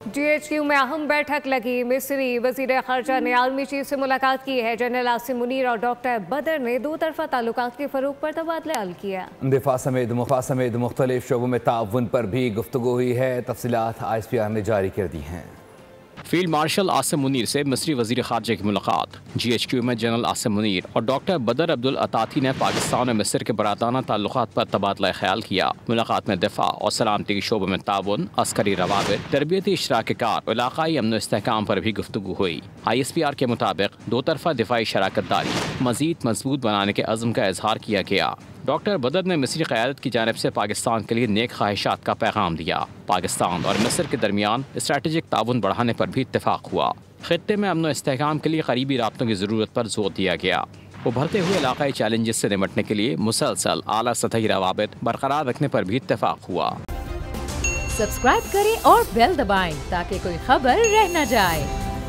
GHQ में अहम बैठक लगी। मिस्री वज़ीर ख़ारजा ने आर्मी चीफ से मुलाकात की है। जनरल आसिम मुनीर और डॉक्टर बदर ने दो तरफ़ा ताल्लुकात के फ़रोग़ पर तबादला अल किया। दिफ़ा समेत मुख्तलिफ शोबों में ताउन पर भी गुफ्तगू हुई है। तफ़सीलात ISPR ने जारी कर दी हैं। फील्ड मार्शल आसिम मुनीर से मिस्री वज़ीर ख़ारजा की मुलाकात। GHQ में जनरल आसिम मुनीर और डॉक्टर बदर अब्दुल अताती ने पाकिस्तान और मिस्र के बराताना ताल्लुकात पर तबादला ख्याल किया। मुलाकात में दिफा और सलामती के शोबों में ताउन, अस्करी रवाबित, तरबियती इश्तराककार और इलाक़ाई अमन इस्तेहकाम पर भी गुफ्तगू हुई। ISPR के मुताबिक दो तरफ़ा दिफाई शराकत दारी मज़ीद मजबूत बनाने के अज़्म का इजहार किया गया। डॉक्टर बदर ने मिस्री क़यादत की जानिब से पाकिस्तान के लिए नेक ख्वाहिशात का पैगाम दिया। पाकिस्तान और मिस्र के दरमियान स्ट्रैटेजिक ताउन बढ़ाने पर भी इत्तेफाक हुआ। खित्ते में अमन इस्तेहकाम के लिए करीबी राब्तों की ज़रूरत पर जोर दिया गया। उभरते हुए इलाक़ाई चैलेंजेस से निपटने के लिए मुसलसल आला सतही रवाबित बरकरार रखने पर भी इत्तेफाक हुआ। सब्सक्राइब करें और बेल दबाएं ताकि कोई खबर रह न जाए।